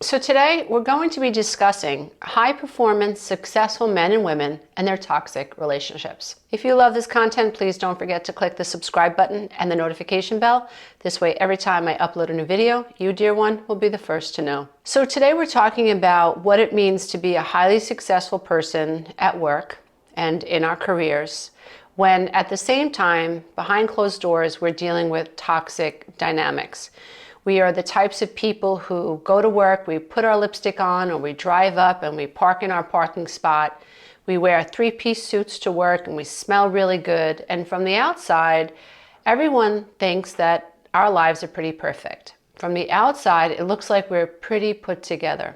So today we're going to be discussing high-performance, successful men and women and their toxic relationships. If you love this content, please don't forget to click the subscribe button and the notification bell. This way, every time I upload a new video, you, dear one, will be the first to know. So today we're talking about what it means to be a highly successful person at work and in our careers, when at the same time, behind closed doors, we're dealing with toxic dynamics. We are the types of people who go to work, we put our lipstick on, or we drive up and we park in our parking spot. We wear three-piece suits to work and we smell really good. And from the outside, everyone thinks that our lives are pretty perfect. From the outside, it looks like we're pretty put together.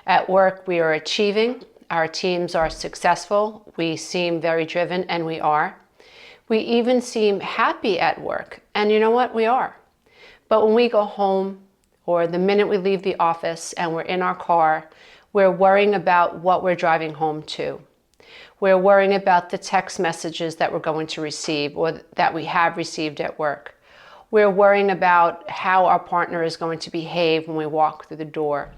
At work, we are achieving. Our teams are successful. We seem very driven, and we are. We even seem happy at work. And you know what? We are. But when we go home, or the minute we leave the office and we're in our car, we're worrying about what we're driving home to. We're worrying about the text messages that we're going to receive or that we have received at work. We're worrying about how our partner is going to behave when we walk through the door.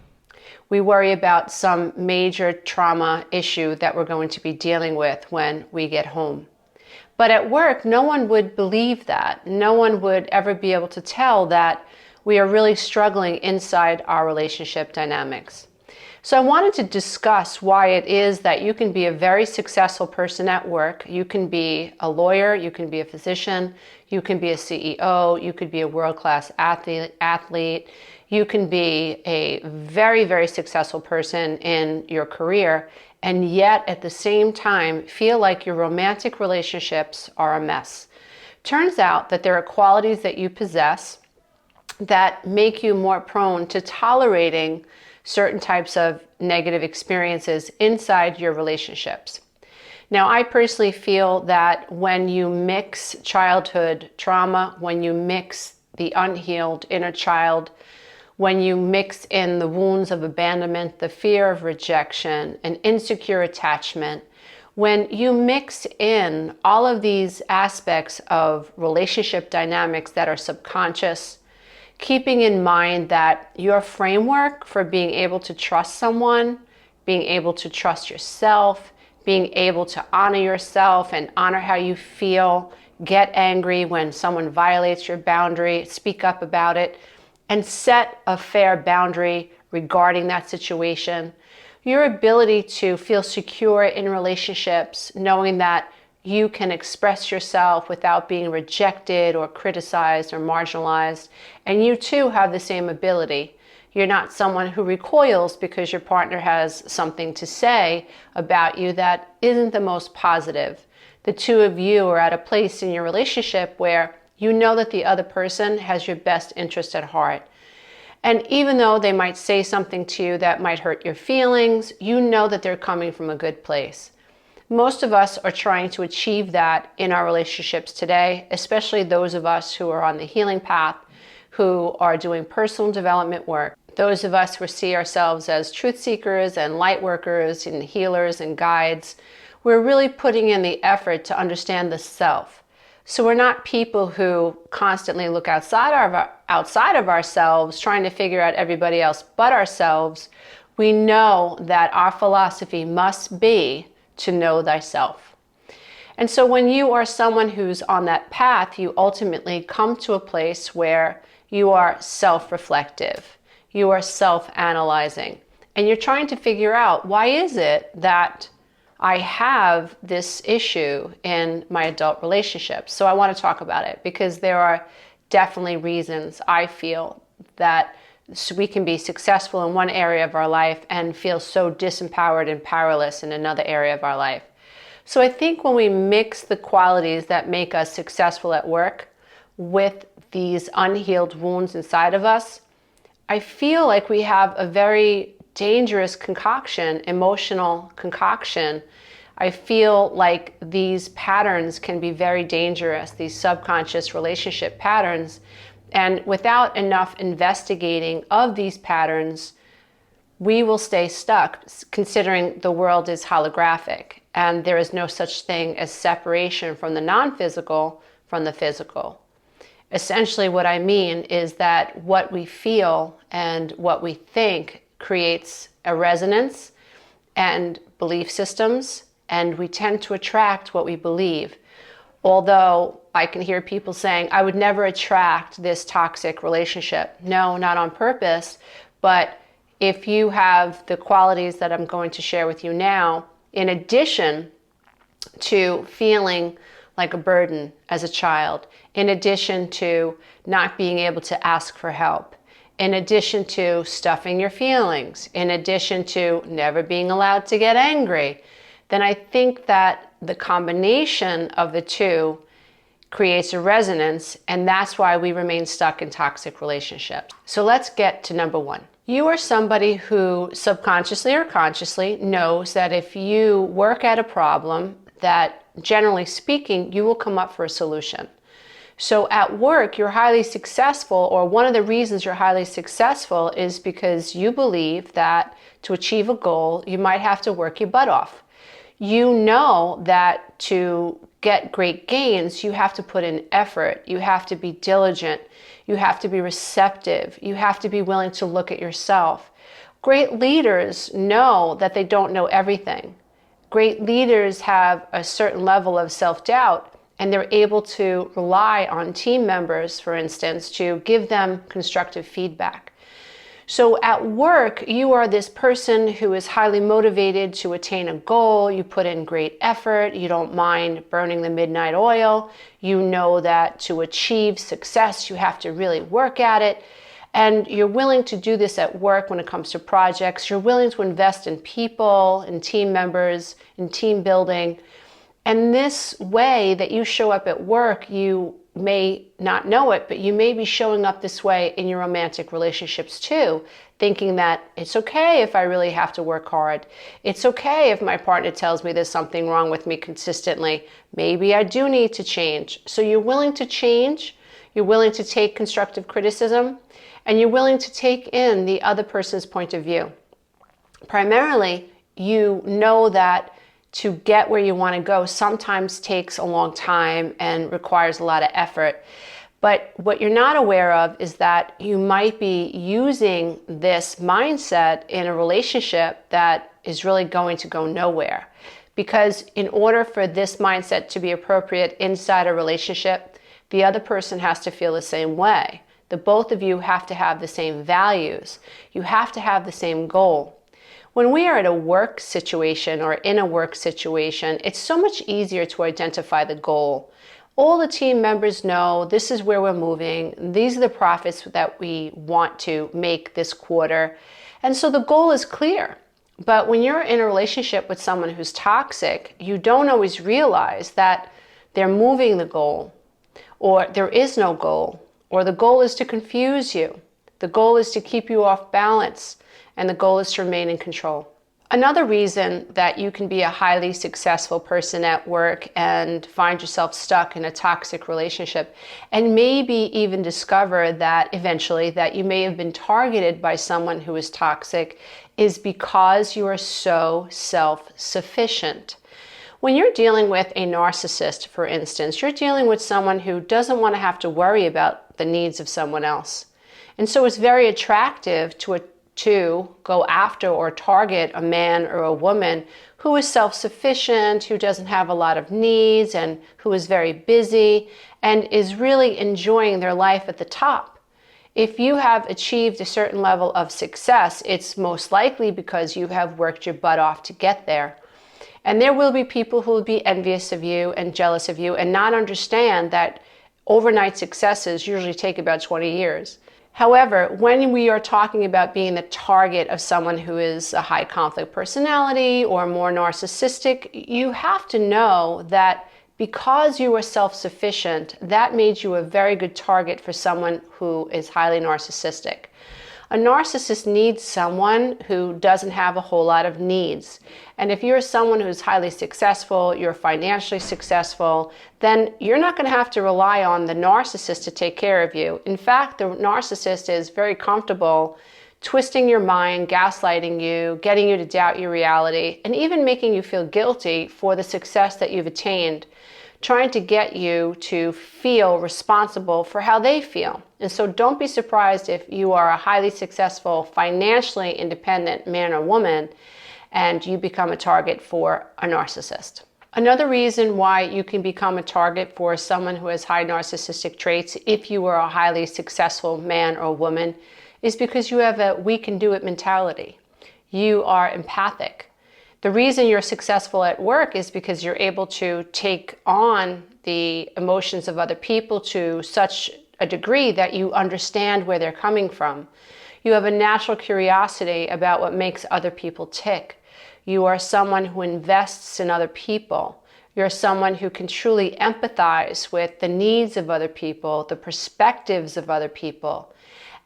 We worry about some major trauma issue that we're going to be dealing with when we get home. But at work, no one would believe that. No one would ever be able to tell that we are really struggling inside our relationship dynamics. So I wanted to discuss why it is that you can be a very successful person at work. You can be a lawyer, you can be a physician, you can be a CEO, you could be a world-class athlete, you can be a very, very successful person in your career, and yet at the same time feel like your romantic relationships are a mess. Turns out that there are qualities that you possess that make you more prone to tolerating certain types of negative experiences inside your relationships. Now, I personally feel that when you mix childhood trauma, when you mix the unhealed inner child, when you mix in the wounds of abandonment, the fear of rejection, an insecure attachment, when you mix in all of these aspects of relationship dynamics that are subconscious, keeping in mind that your framework for being able to trust someone, being able to trust yourself, being able to honor yourself and honor how you feel, get angry when someone violates your boundary, speak up about it, and set a fair boundary regarding that situation. Your ability to feel secure in relationships, knowing that you can express yourself without being rejected or criticized or marginalized, and you too have the same ability. You're not someone who recoils because your partner has something to say about you that isn't the most positive. The two of you are at a place in your relationship where you know that the other person has your best interest at heart. And even though they might say something to you that might hurt your feelings, you know that they're coming from a good place. Most of us are trying to achieve that in our relationships today, especially those of us who are on the healing path, who are doing personal development work. Those of us who see ourselves as truth seekers and light workers and healers and guides, we're really putting in the effort to understand the self. So we're not people who constantly look outside of ourselves, trying to figure out everybody else but ourselves. We know that our philosophy must be to know thyself. And so when you are someone who's on that path, you ultimately come to a place where you are self-reflective, you are self-analyzing, and you're trying to figure out, why is it that I have this issue in my adult relationships? So I want to talk about it because there are definitely reasons I feel that we can be successful in one area of our life and feel so disempowered and powerless in another area of our life. So I think when we mix the qualities that make us successful at work with these unhealed wounds inside of us, I feel like we have a very dangerous concoction, emotional concoction. I feel like these patterns can be very dangerous, these subconscious relationship patterns. And without enough investigating of these patterns, we will stay stuck, considering the world is holographic and there is no such thing as separation from the non-physical from the physical. Essentially what I mean is that what we feel and what we think creates a resonance and belief systems, and we tend to attract what we believe. Although I can hear people saying, I would never attract this toxic relationship. No, not on purpose, but if you have the qualities that I'm going to share with you now, in addition to feeling like a burden as a child, in addition to not being able to ask for help, in addition to stuffing your feelings, in addition to never being allowed to get angry, then I think that the combination of the two creates a resonance, and that's why we remain stuck in toxic relationships. So let's get to number one. You are somebody who subconsciously or consciously knows that if you work at a problem, that generally speaking, you will come up for a solution. So at work, you're highly successful, or one of the reasons you're highly successful is because you believe that to achieve a goal, you might have to work your butt off. You know that to get great gains, you have to put in effort, you have to be diligent, you have to be receptive, you have to be willing to look at yourself. Great leaders know that they don't know everything. Great leaders have a certain level of self-doubt, and they're able to rely on team members, for instance, to give them constructive feedback. So at work, you are this person who is highly motivated to attain a goal. You put in great effort. You don't mind burning the midnight oil. You know that to achieve success, you have to really work at it. And you're willing to do this at work when it comes to projects. You're willing to invest in people, in team members, in team building. And this way that you show up at work, you may not know it, but you may be showing up this way in your romantic relationships too, thinking that it's okay if I really have to work hard. It's okay if my partner tells me there's something wrong with me consistently. Maybe I do need to change. So you're willing to change, you're willing to take constructive criticism, and you're willing to take in the other person's point of view. Primarily, you know that to get where you want to go sometimes takes a long time and requires a lot of effort. But what you're not aware of is that you might be using this mindset in a relationship that is really going to go nowhere. Because in order for this mindset to be appropriate inside a relationship, the other person has to feel the same way. The both of you have to have the same values. You have to have the same goal. When we are at a work situation or in a work situation, it's so much easier to identify the goal. All the team members know this is where we're moving. These are the profits that we want to make this quarter. And so the goal is clear. But when you're in a relationship with someone who's toxic, you don't always realize that they're moving the goal, or there is no goal, or the goal is to confuse you. The goal is to keep you off balance. And the goal is to remain in control. Another reason that you can be a highly successful person at work and find yourself stuck in a toxic relationship, and maybe even discover that eventually that you may have been targeted by someone who is toxic, is because you are so self-sufficient. When you're dealing with a narcissist, for instance, you're dealing with someone who doesn't want to have to worry about the needs of someone else. And so it's very attractive to go after or target a man or a woman who is self-sufficient, who doesn't have a lot of needs, and who is very busy and is really enjoying their life at the top. If you have achieved a certain level of success, it's most likely because you have worked your butt off to get there. And there will be people who will be envious of you and jealous of you and not understand that overnight successes usually take about 20 years. However, when we are talking about being the target of someone who is a high conflict personality or more narcissistic, you have to know that because you are self-sufficient, that made you a very good target for someone who is highly narcissistic. A narcissist needs someone who doesn't have a whole lot of needs. And if you're someone who's highly successful, you're financially successful, then you're not going to have to rely on the narcissist to take care of you. In fact, the narcissist is very comfortable twisting your mind, gaslighting you, getting you to doubt your reality, and even making you feel guilty for the success that you've attained, trying to get you to feel responsible for how they feel. And so don't be surprised if you are a highly successful, financially independent man or woman and you become a target for a narcissist. Another reason why you can become a target for someone who has high narcissistic traits, if you are a highly successful man or woman, is because you have a we can do it mentality. You are empathic. The reason you're successful at work is because you're able to take on the emotions of other people to such a degree that you understand where they're coming from. You have a natural curiosity about what makes other people tick. You are someone who invests in other people. You're someone who can truly empathize with the needs of other people, the perspectives of other people.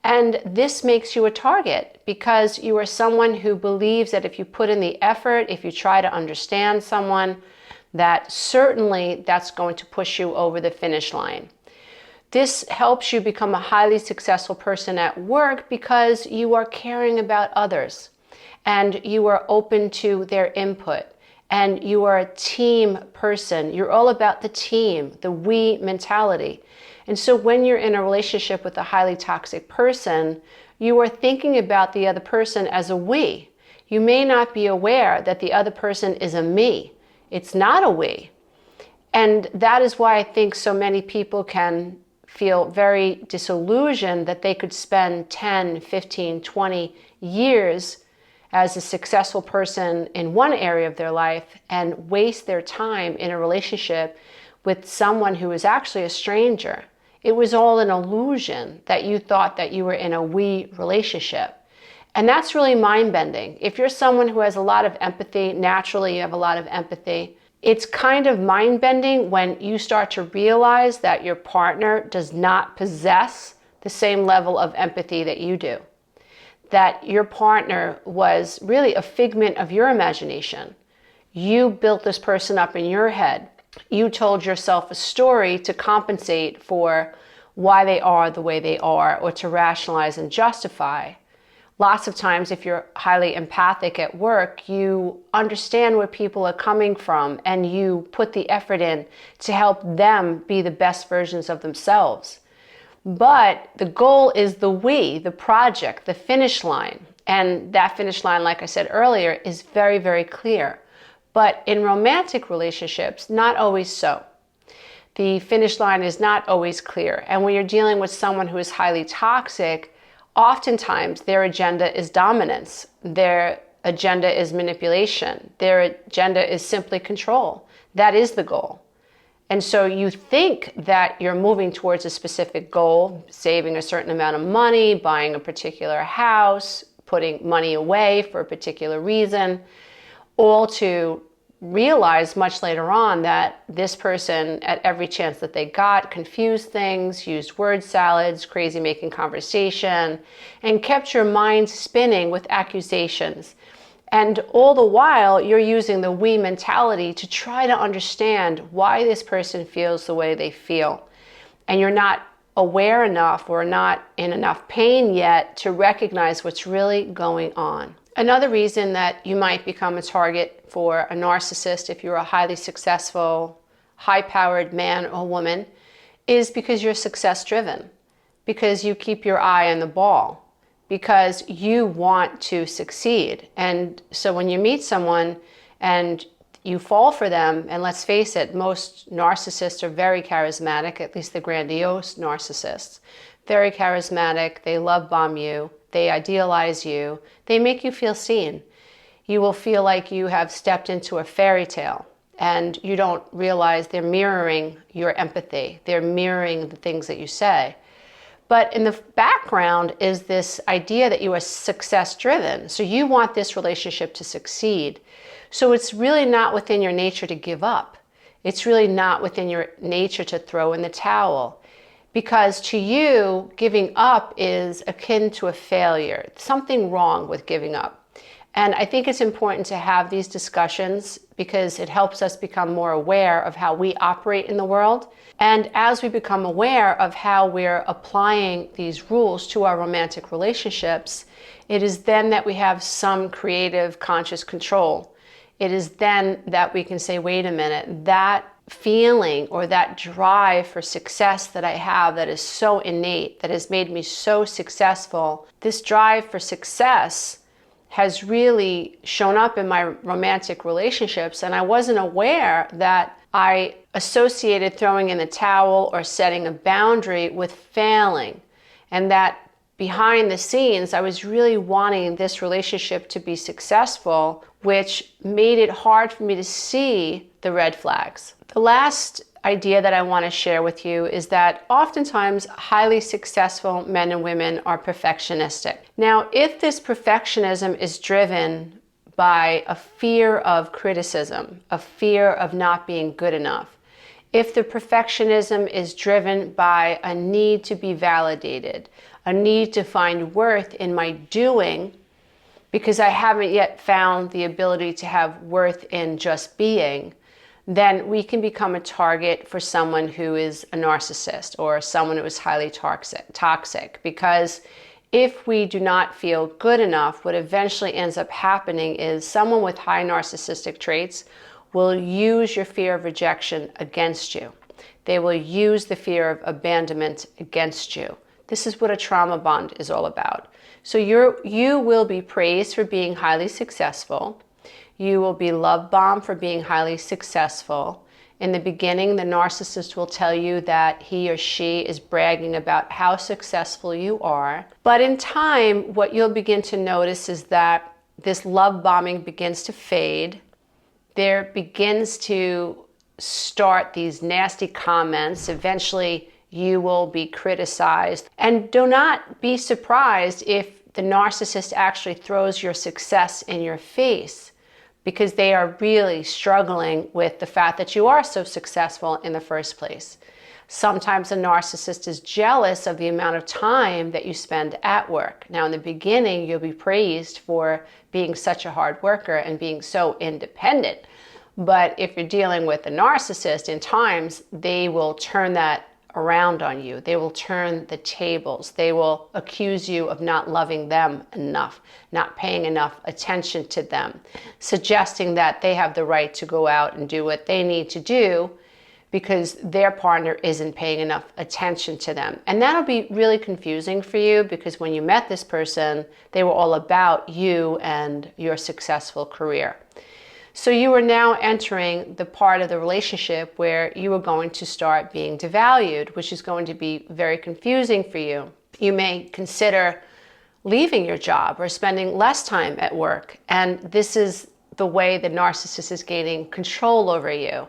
And this makes you a target because you are someone who believes that if you put in the effort, if you try to understand someone, that certainly that's going to push you over the finish line. This helps you become a highly successful person at work because you are caring about others and you are open to their input and you are a team person. You're all about the team, the we mentality. And so when you're in a relationship with a highly toxic person, you are thinking about the other person as a we. You may not be aware that the other person is a me. It's not a we. And that is why I think so many people can feel very disillusioned that they could spend 10, 15, 20 years as a successful person in one area of their life and waste their time in a relationship with someone who is actually a stranger. It was all an illusion that you thought that you were in a we relationship. And that's really mind-bending. If you're someone who has a lot of empathy, naturally you have a lot of empathy, it's kind of mind-bending when you start to realize that your partner does not possess the same level of empathy that you do. That your partner was really a figment of your imagination. You built this person up in your head. You told yourself a story to compensate for why they are the way they are or to rationalize and justify. Lots of times, if you're highly empathic at work, you understand where people are coming from and you put the effort in to help them be the best versions of themselves. But the goal is the we, the project, the finish line. And that finish line, like I said earlier, is very, very clear. But in romantic relationships, not always so. The finish line is not always clear. And when you're dealing with someone who is highly toxic, oftentimes their agenda is dominance. Their agenda is manipulation. Their agenda is simply control. That is the goal. And so you think that you're moving towards a specific goal, saving a certain amount of money, buying a particular house, putting money away for a particular reason, all to realize much later on that this person, at every chance that they got, confused things, used word salads, crazy making conversation, and kept your mind spinning with accusations. And all the while, you're using the we mentality to try to understand why this person feels the way they feel. And you're not aware enough or not in enough pain yet to recognize what's really going on. Another reason that you might become a target for a narcissist if you're a highly successful, high-powered man or woman is because you're success-driven, because you keep your eye on the ball, because you want to succeed. And so when you meet someone and you fall for them, and let's face it, most narcissists are very charismatic, at least the grandiose narcissists. Very charismatic, they love bomb you, they idealize you, they make you feel seen. You will feel like you have stepped into a fairy tale and you don't realize they're mirroring your empathy. They're mirroring the things that you say. But in the background is this idea that you are success-driven. So you want this relationship to succeed. So it's really not within your nature to give up. It's really not within your nature to throw in the towel. Because to you, giving up is akin to a failure. Something wrong with giving up. And I think it's important to have these discussions because it helps us become more aware of how we operate in the world. And as we become aware of how we're applying these rules to our romantic relationships, it is then that we have some creative, conscious control. It is then that we can say, wait a minute, that feeling or that drive for success that I have that is so innate, that has made me so successful, this drive for success has really shown up in my romantic relationships, and I wasn't aware that I associated throwing in the towel or setting a boundary with failing, and that behind the scenes I was really wanting this relationship to be successful, which made it hard for me to see the red flags. The last idea that I want to share with you is that oftentimes highly successful men and women are perfectionistic. Now, if this perfectionism is driven by a fear of criticism, a fear of not being good enough, if the perfectionism is driven by a need to be validated, a need to find worth in my doing, because I haven't yet found the ability to have worth in just being, then we can become a target for someone who is a narcissist or someone who is highly toxic. Because if we do not feel good enough, what eventually ends up happening is someone with high narcissistic traits will use your fear of rejection against you. They will use the fear of abandonment against you. This is what a trauma bond is all about. So you will be praised for being highly successful. You will be love bombed for being highly successful. In the beginning, the narcissist will tell you that he or she is bragging about how successful you are. But in time, what you'll begin to notice is that this love bombing begins to fade. There begins to start these nasty comments. Eventually, you will be criticized. And do not be surprised if the narcissist actually throws your success in your face, because they are really struggling with the fact that you are so successful in the first place. Sometimes a narcissist is jealous of the amount of time that you spend at work. Now, in the beginning, you'll be praised for being such a hard worker and being so independent. But if you're dealing with a narcissist, in times, they will turn that around on you. They will turn the tables. They will accuse you of not loving them enough, not paying enough attention to them, suggesting that they have the right to go out and do what they need to do because their partner isn't paying enough attention to them. And that'll be really confusing for you, because when you met this person, they were all about you and your successful career. So you are now entering the part of the relationship where you are going to start being devalued, which is going to be very confusing for you. You may consider leaving your job or spending less time at work. And this is the way the narcissist is gaining control over you.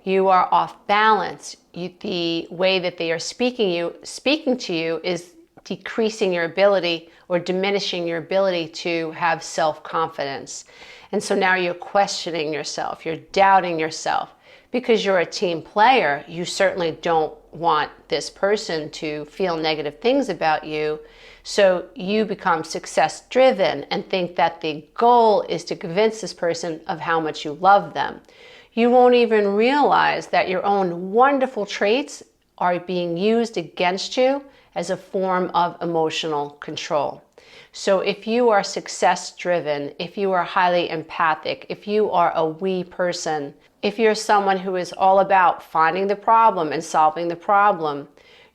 You are off balance. The way that they are speaking to you is decreasing your ability or diminishing your ability to have self-confidence. And so now you're questioning yourself, you're doubting yourself. Because you're a team player, you certainly don't want this person to feel negative things about you. So you become success driven and think that the goal is to convince this person of how much you love them. You won't even realize that your own wonderful traits are being used against you as a form of emotional control. So if you are success driven, if you are highly empathic, if you are a we person, if you're someone who is all about finding the problem and solving the problem,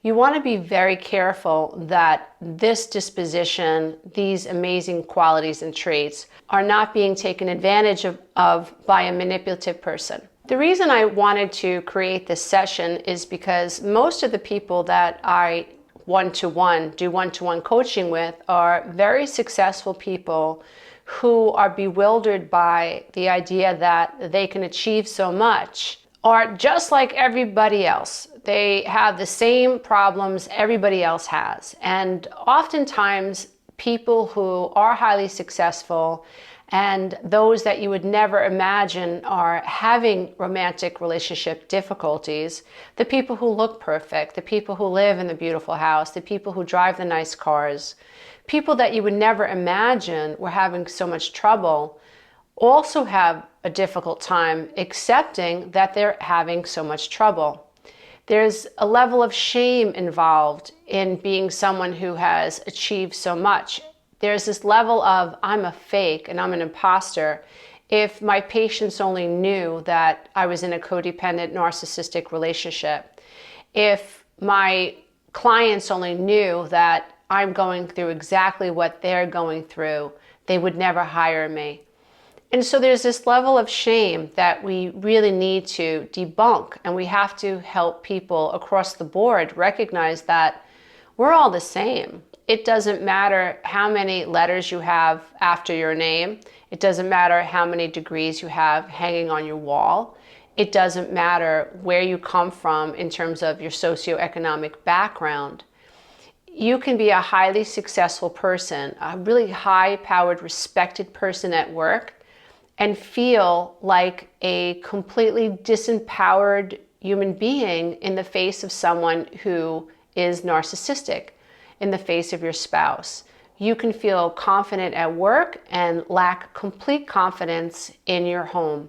you want to be very careful that this disposition, these amazing qualities and traits, are not being taken advantage of by a manipulative person. The reason I wanted to create this session is because most of the people that I do one-to-one coaching with are very successful people who are bewildered by the idea that they can achieve so much, are just like everybody else. They have the same problems everybody else has. And oftentimes people who are highly successful and those that you would never imagine are having romantic relationship difficulties, the people who look perfect, the people who live in the beautiful house, the people who drive the nice cars, people that you would never imagine were having so much trouble, also have a difficult time accepting that they're having so much trouble. There's a level of shame involved in being someone who has achieved so much. There's this level of I'm a fake and I'm an imposter If my patients only knew that I was in a codependent narcissistic relationship, if my clients only knew that I'm going through exactly what they're going through, they would never hire me. And so there's this level of shame that we really need to debunk, and we have to help people across the board recognize that we're all the same. It doesn't matter how many letters you have after your name. It doesn't matter how many degrees you have hanging on your wall. It doesn't matter where you come from in terms of your socioeconomic background. You can be a highly successful person, a really high-powered, respected person at work, and feel like a completely disempowered human being in the face of someone who is narcissistic, in the face of your spouse. You can feel confident at work and lack complete confidence in your home.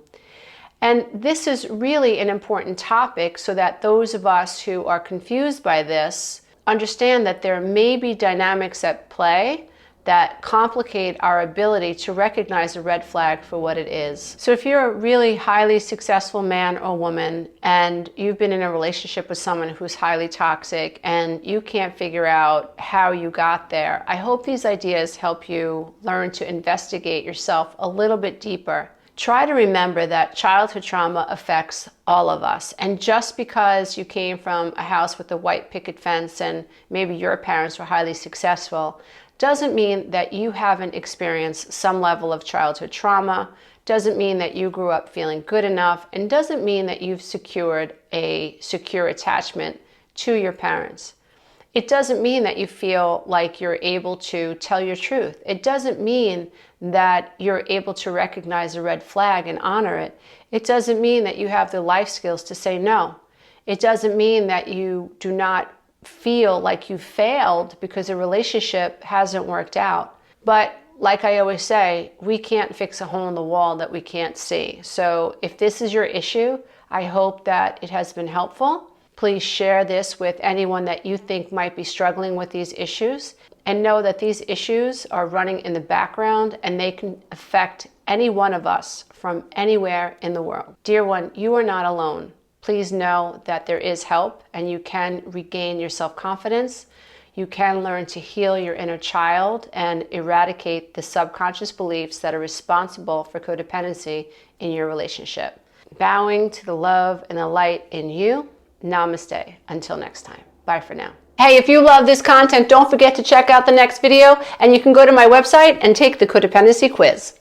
And this is really an important topic so that those of us who are confused by this understand that there may be dynamics at play that complicate our ability to recognize a red flag for what it is. So if you're a really highly successful man or woman and you've been in a relationship with someone who's highly toxic and you can't figure out how you got there, I hope these ideas help you learn to investigate yourself a little bit deeper. Try to remember that childhood trauma affects all of us. And just because you came from a house with a white picket fence and maybe your parents were highly successful, doesn't mean that you haven't experienced some level of childhood trauma, doesn't mean that you grew up feeling good enough, and doesn't mean that you've secured a secure attachment to your parents. It doesn't mean that you feel like you're able to tell your truth. It doesn't mean that you're able to recognize a red flag and honor it. It doesn't mean that you have the life skills to say no. It doesn't mean that you do not feel like you failed because a relationship hasn't worked out. But like I always say, we can't fix a hole in the wall that we can't see. So if this is your issue, I hope that it has been helpful. Please share this with anyone that you think might be struggling with these issues, and know that these issues are running in the background and they can affect any one of us from anywhere in the world. Dear one, you are not alone. Please know that there is help and you can regain your self-confidence. You can learn to heal your inner child and eradicate the subconscious beliefs that are responsible for codependency in your relationship. Bowing to the love and the light in you. Namaste. Until next time. Bye for now. Hey, if you love this content, don't forget to check out the next video, and you can go to my website and take the codependency quiz.